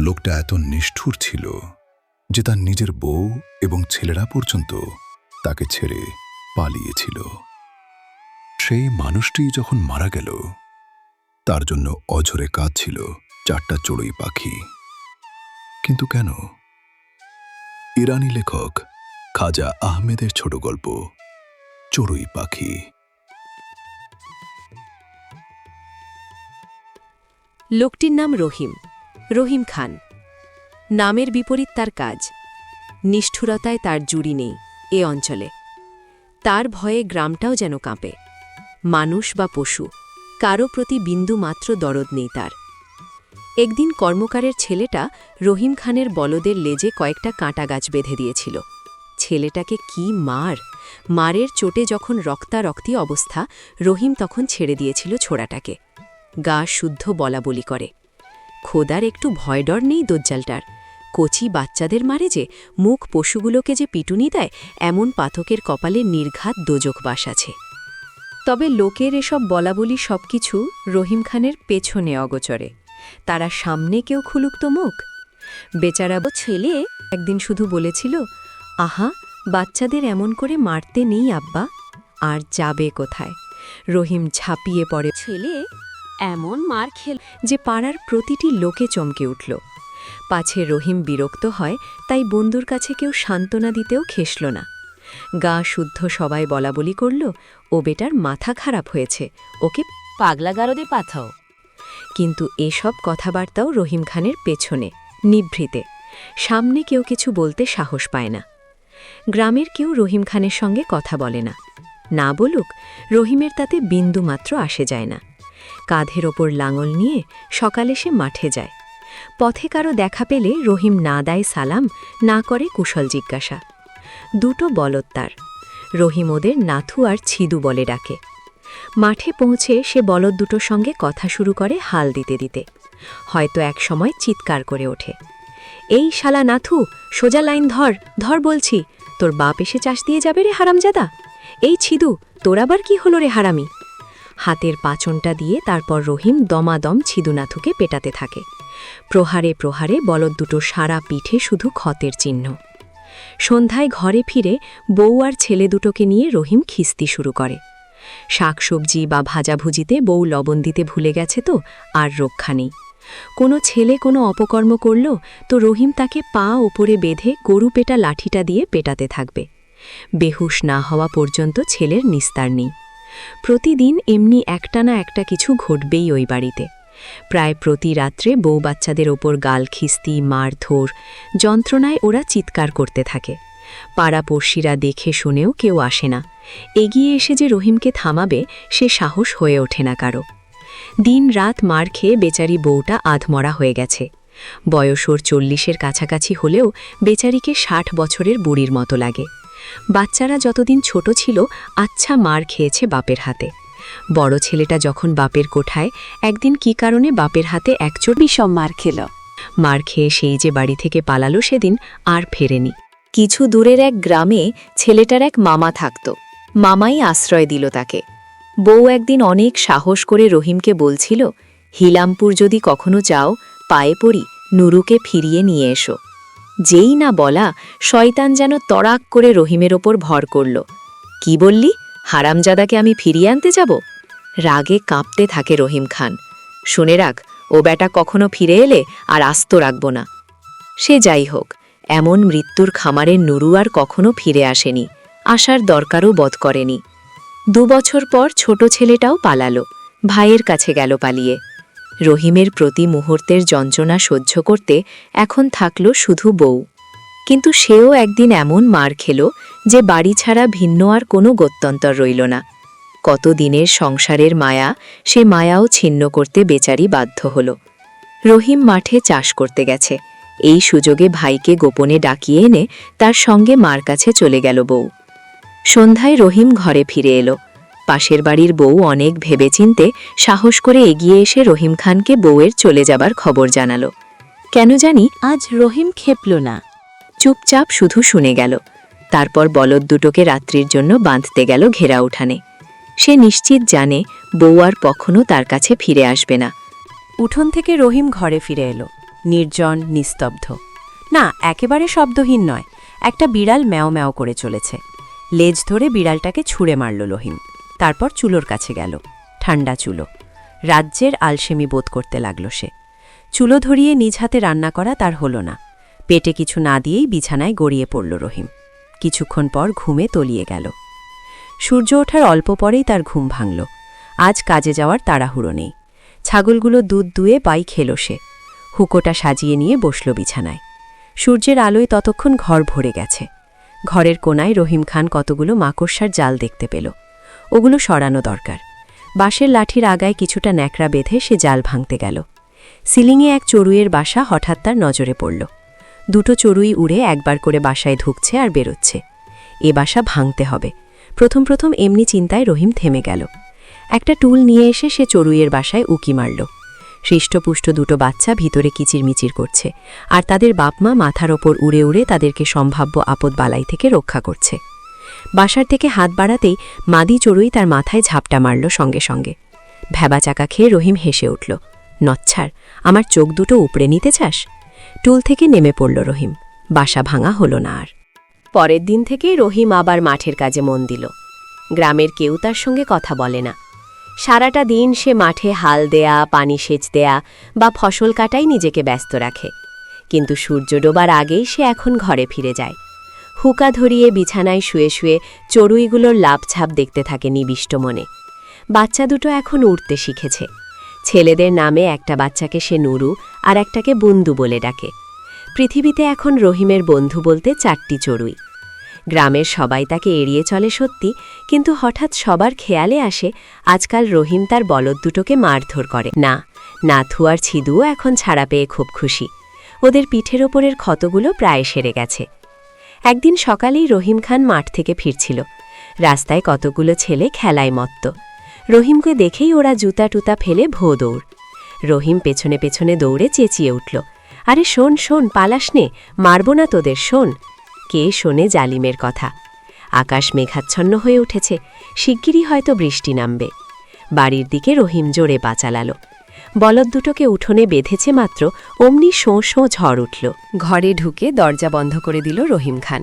লোকটা এত নিষ্ঠুর ছিল যে তার নিজের বউ এবং ছেলেরা পর্যন্ত তাকে ছেড়ে পালিয়েছিল। সেই মানুষটি যখন মারা গেল, তার জন্য অঝরে কাঁদছিল 4টা চড়ুই পাখি। কিন্তু কেন? ইরানি লেখক খাজা আহমেদের ছোট গল্প চড়ুই পাখি। লোকটির নাম রহিম খান। নামের বিপরীত তার কাজ। নিষ্ঠুরতায় তার জুড়ি নেই এ অঞ্চলে। তার ভয়ে গ্রামটাও যেন কাঁপে। মানুষ বা পশু, কারো প্রতি বিন্দু মাত্র দরদ নেই তার। একদিন কর্মকারের ছেলেটা রহিম খানের বলদের লেজে কয়েকটা কাঁটা গাছ বেঁধে দিয়েছিল। ছেলেটাকে কি মারের চোটে যখন রক্তারক্তি অবস্থা, রহিম তখন ছেড়ে দিয়েছিল ছোড়াটাকে। গা শুদ্ধ বলাবলি করে। খোদার একটু ভয়ডর নেই দজ্জালটার। কচি বাচ্চাদের মারে যে, মুখ পশুগুলোকে যে পিটুনি দেয়, এমন পাথকের কপালে নির্ঘাত দোজকবাস আছে। তবে লোকের এসব বলাবলি সবকিছু রহিম খানের পেছনে অগোচরে। তারা সামনে কেউ খুলুক তো মুখ। বেচারা ছেলে একদিন শুধু বলেছিল, আহা, বাচ্চাদের এমন করে মারতে নেই আব্বা। আর যাবে কোথায়? রহিম ঝাঁপিয়ে পড়ে। ছেলে এমন মার খেল যে পাড়ার প্রতিটি লোকে চমকে উঠল। পাছে রহিম বিরক্ত হয়, তাই বন্ধুর কাছে কেউ সান্ত্বনা দিতেও খেসল না। গা শুদ্ধ সবাই বলাবলি করল, ও বেটার মাথা খারাপ হয়েছে, ওকে পাগলা গারদে পাঠাও। কিন্তু এসব কথাবার্তাও রহিম খানের পেছনে, নিভৃতে। সামনে কেউ কিছু বলতে সাহস পায় না। গ্রামের কেউ রহিম খানের সঙ্গে কথা বলে না। না বলুক, রহিমের তাতে বিন্দুমাত্র আসে যায় না। কাঁধের ওপর লাঙল নিয়ে সকালে সে মাঠে যায়। পথে কারো দেখা পেলে রহিম না দেয় সালাম, না করে কুশল জিজ্ঞাসা। 2টো বলদ তার। রহিম ওদের নাথু আর ছিদু বলে ডাকে। মাঠে পৌঁছে সে বলদ দুটোর সঙ্গে কথা শুরু করে হাল দিতে দিতে। হয়তো এক সময় চিৎকার করে ওঠে, এই শালা নাথু, সোজা লাইন ধর বলছি, তোর বাপ এসে চাষ দিয়ে যাবে রে হারামজাদা। এই ছিদু, তোর আবার কি হলো রে হারামি? হাতের পাচনটা দিয়ে তারপর রহিম দমাদম ছিদুনাথুকে পেটাতে থাকে। প্রহারে প্রহারে বলদ দুটো সারা পিঠে শুধু ক্ষতের চিহ্ন। সন্ধ্যায় ঘরে ফিরে বউ আর ছেলে দুটোকে নিয়ে রহিম খিস্তি শুরু করে। শাকসবজি বা ভাজাভুজিতে বউ লবণ দিতে ভুলে গেছে তো আর রক্ষা নেই। কোনো ছেলে কোনো অপকর্ম করল তো রহিম তাকে পা ওপরে বেঁধে গরু পেটা লাঠিটা দিয়ে পেটাতে থাকবে। বেহুশ না হওয়া পর্যন্ত ছেলের নিস্তার নেই। প্রতিদিন এমনি একটা না একটা কিছু ঘটবেই ওই বাড়িতে। প্রায় প্রতি রাত্রে বউ বাচ্চাদের ওপর গাল খিস্তি, মারধর, যন্ত্রণায় ওরা চিৎকার করতে থাকে। পাড়াপড়শিরা দেখে শুনেও কেউ আসে না। এগিয়ে এসে যে রহিমকে থামাবে সে সাহস হয়ে ওঠে না কারো। দিন রাত মার খেয়ে বেচারি বউটা আধমরা হয়ে গেছে। বয়স ওর 40-এর কাছাকাছি হলেও বেচারিকে 60 বছরের বুড়ির মতো লাগে। বাচ্চারা যতদিন ছোট ছিল আচ্ছা মার খেয়েছে বাপের হাতে। বড় ছেলেটা যখন বাপের কোঠায়, একদিন কি কারণে বাপের হাতে একচোট বিষম মার খেল। মার খেয়ে সেই যে বাড়ি থেকে পালালো সেদিন আর ফেরেনি। কিছু দূরের এক গ্রামে ছেলেটার এক মামা থাকত। মামাই আশ্রয় দিল তাকে। বউ একদিন অনেক সাহস করে রহিমকে বলছিল, হিলামপুর যদি কখনো যাও, পায়ে পড়ি, নুরুকে ফিরিয়ে নিয়ে এসো। যেই না বলা, শয়তান যেন তড়াক করে রহিমের ওপর ভর করল। কি বললি? হারামজাদাকে আমি ফিরিয়ে আনতে যাব? রাগে কাঁপতে থাকে রহিম খান। শুনে রাখ, ও বেটা কখনো ফিরে এলে আর আস্ত রাখব না। সে যাই হোক, এমন মৃত্যুর খামারের নুরু আর কখনো ফিরে আসেনি, আসার দরকারও বোধ করেনি। 2 বছর পর ছোট ছেলেটাও পালালো, ভাইয়ের কাছে গেল পালিয়ে। রহিমের প্রতি মুহূর্তের যন্ত্রণা সহ্য করতে এখন থাকল শুধু বউ। কিন্তু সেও একদিন এমন মার খেল যে বাড়ি ছাড়া ভিন্ন আর কোনো গত্যন্তর রইল না। কত দিনের সংসারের মায়া, সে মায়াও ছিন্ন করতে বেচারি বাধ্য হল। রহিম মাঠে চাষ করতে গেছে। এই সুযোগে ভাইকে গোপনে ডাকিয়ে এনে তার সঙ্গে মার কাছে চলে গেল বউ। সন্ধ্যায় রহিম ঘরে ফিরে এলো। পাশের বাড়ির বউ অনেক ভেবেচিন্তে সাহস করে এগিয়ে এসে রহিম খানকে বউয়ের চলে যাবার খবর জানালো। কেন জানি আজ রহিম খেপল না, চুপচাপ শুধু শুনে গেল। তারপর বলদ দুটোকে রাত্রির জন্য বাঁধতে গেল ঘেরা উঠানে। সে নিশ্চিত জানে বউ আর কখনো তার কাছে ফিরে আসবে না। উঠোন থেকে রহিম ঘরে ফিরে এলো। নির্জন, নিস্তব্ধ। না, একেবারে শব্দহীন নয়, একটা বিড়াল ম্যাও ম্যাও করে চলেছে। লেজ ধরে বিড়ালটাকে ছুঁড়ে মারল রহিম। তারপর চুলোর কাছে গেল। ঠান্ডা চুলো। রাজ্যের আলসেমি বোধ করতে লাগল সে। চুলো ধরিয়ে নিজ হাতে রান্না করা তার হল না। পেটে কিছু না দিয়েই বিছানায় গড়িয়ে পড়ল রহিম। কিছুক্ষণ পর ঘুমে তলিয়ে গেল। সূর্য ওঠার অল্প পরেই তার ঘুম ভাঙল। আজ কাজে যাওয়ার তাড়াহুড়ো নেই। ছাগলগুলো দুধ দুয়ে পাই খেল সে। হুকোটা সাজিয়ে নিয়ে বসল বিছানায়। সূর্যের আলোয় ততক্ষণ ঘর ভরে গেছে। ঘরের কোনায় রহিম খান কতগুলো মাকড়সার জাল দেখতে পেল। ওগুলো সরানো দরকার। বাঁশের লাঠির আগায় কিছুটা ন্যাকড়া বেঁধে সে জাল ভাঙতে গেল। সিলিংয়ে এক চড়ুইয়ের বাসা হঠাৎ তার নজরে পড়ল। দুটো চড়ুই উড়ে একবার করে বাসায় ঢুকছে আর বেরোচ্ছে। এ বাসা ভাঙতে হবে। প্রথম প্রথম এমনি চিন্তায় রহিম থেমে গেল। একটা টুল নিয়ে এসে সে চড়ুইয়ের বাসায় উকি মারল। হৃষ্টপুষ্ট দুটো বাচ্চা ভিতরে কিচিরমিচির করছে, আর তাদের বাপমা মাথার ওপর উড়ে উড়ে তাদেরকে সম্ভাব্য আপদ বালাই থেকে রক্ষা করছে। বাসার থেকে হাত বাড়াতেই মাদি চড়ুই তার মাথায় ঝাপটা মারল সঙ্গে সঙ্গে। ভ্যাবা চাকা খেয়ে রহিম হেসে উঠল। নচ্ছার, আমার চোখ দুটো উপড়ে নিতে চাস? টুল থেকে নেমে পড়ল রহিম। বাসা ভাঙা হল না আর। পরের দিন থেকেই রহিম আবার মাঠের কাজে মন দিল। গ্রামের কেউ তার সঙ্গে কথা বলে না। সারাটা দিন সে মাঠে হাল দেয়া, পানি সেচ দেয়া বা ফসল কাটাই নিজেকে ব্যস্ত রাখে। কিন্তু সূর্য ডোবার আগেই সে এখন ঘরে ফিরে যায়। হুকা ধরিয়ে বিছানায় শুয়ে শুয়ে চড়ুইগুলোর লাভঝাপ দেখতে থাকে নিবিষ্ট মনে। বাচ্চা দুটো এখন উড়তে শিখেছে। ছেলেদের নামে একটা বাচ্চাকে সে নুরু আর একটাকে বুন্দু বলে ডাকে। পৃথিবীতে এখন রহিমের বন্ধু বলতে 4টি চড়ুই। গ্রামের সবাই তাকে এড়িয়ে চলে সত্যি, কিন্তু হঠাৎ সবার খেয়ালে আসে আজকাল রহিম তার বলদ দুটোকে মারধর করে না। নাথু আর ছিদুও এখন ছাড়া পেয়ে খুব খুশি। ওদের পিঠের ওপরের ক্ষতগুলো প্রায় সেরে গেছে। একদিন সকালেই রহিম খান মাঠ থেকে ফিরছিল। রাস্তায় কতগুলো ছেলে খেলায় মত্ত। রহিমকে দেখেই ওরা জুতা টুতা ফেলে ভো দৌড়। রহিম পেছনে পেছনে দৌড়ে চেঁচিয়ে উঠল, আরে শোন শোন, পালাস নে, মারব না তোদের, শোন। কে শোনে জালিমের কথা? আকাশ মেঘাচ্ছন্ন হয়ে উঠেছে, শিগগিরই হয়তো বৃষ্টি নামবে। বাড়ির দিকে রহিম জোরে পা চালাল। বলদ দুটোকে উঠোনে বেঁধেছে মাত্র অমনি শোঁ শোঁ ঝড় উঠল। ঘরে ঢুকে দরজা বন্ধ করে দিল রহিম খান।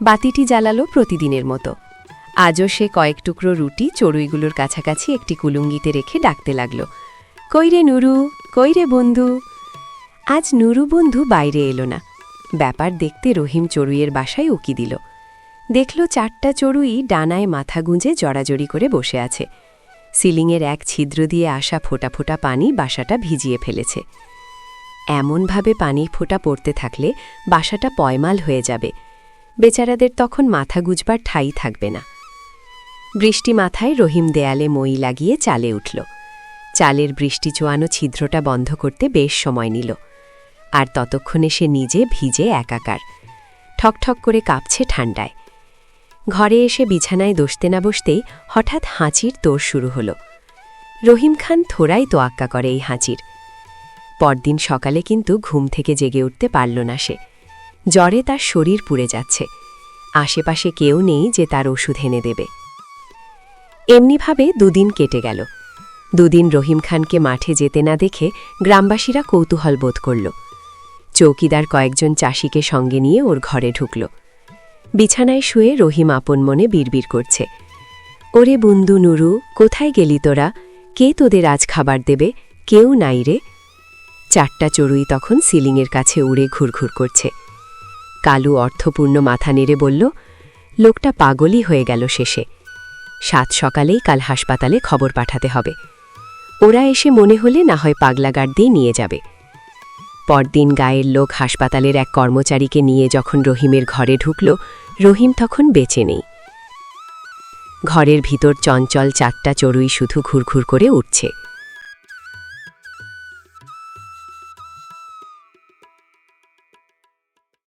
বাতিটি জ্বালালো প্রতিদিনের মতো। আজও সে কয়েক টুকরো রুটি চড়ুইগুলোর কাছাকাছি একটি কুলুঙ্গিতে রেখে ডাকতে লাগল, কইরে নুরু, কইরে বন্ধু। আজ নুরু বন্ধু বাইরে এলো না। ব্যাপার দেখতে রহিম চড়ুইয়ের বাসায় উকি দিল। দেখল 4টা চড়ুই ডানায় মাথা গুঁজে জড়াজড়ি করে বসে আছে। সিলিংয়ের এক ছিদ্র দিয়ে আসা ফোঁটা ফোঁটা পানি বাসাটা ভিজিয়ে ফেলেছে। এমনভাবে পানির ফোঁটা পড়তে থাকলে বাসাটা পয়মাল হয়ে যাবে। বেচারাদের তখন মাথা গুজবার ঠাঁই থাকবে না। বৃষ্টি মাথায় রহিম দেয়ালে মই লাগিয়ে চালে উঠল। চালের বৃষ্টি চোয়ানো ছিদ্রটা বন্ধ করতে বেশ সময় নিল। আর ততক্ষণে সে নিজে ভিজে একাকার, ঠকঠক করে কাঁপছে ঠান্ডায়। ঘরে এসে বিছানায় বসতে না বসতেই হঠাৎ হাঁচির তোড় শুরু হল। রহিম খান থোড়াই তোয়াক্কা করে এই হাঁচির। পরদিন সকালে কিন্তু ঘুম থেকে জেগে উঠতে পারল না সে। জ্বরে তার শরীর পুড়ে যাচ্ছে। আশেপাশে কেউ নেই যে তার ওষুধ এনে দেবে। এমনিভাবে 2 দিন কেটে গেল। 2 দিন রহিম খানকে মাঠে যেতে না দেখে গ্রামবাসীরা কৌতূহল বোধ করল। চৌকিদার কয়েকজন চাষিকে সঙ্গে নিয়ে ওর ঘরে ঢুকল। বিছানায় শুয়ে রহিম আপন মনে বিড়বিড় করছে, ওরে বন্ধু নুরু, কোথায় গেলি তোরা? কে তোদের আজ খাবার দেবে? কেউ নাই রে। 4টা চড়ুই তখন সিলিংয়ের কাছে উড়ে ঘুরঘুর করছে। কালু অর্থপূর্ণ মাথা নেড়ে বলল, লোকটা পাগলই হয়ে গেল শেষে। 7 সকালেই কাল হাসপাতালে খবর পাঠাতে হবে। ওরা এসে মনে হলে না হয় পাগলাগার দিয়ে নিয়ে যাবে। পরদিন গায়ের লোক হাসপাতালের এক কর্মচারীকে নিয়ে যখন রহিমের ঘরে ঢুকল, রহিম তখন বেঁচে নেই। ঘরের ভিতর চঞ্চল 4টা চড়ুই শুধু ঘুরঘুর করে উঠছে।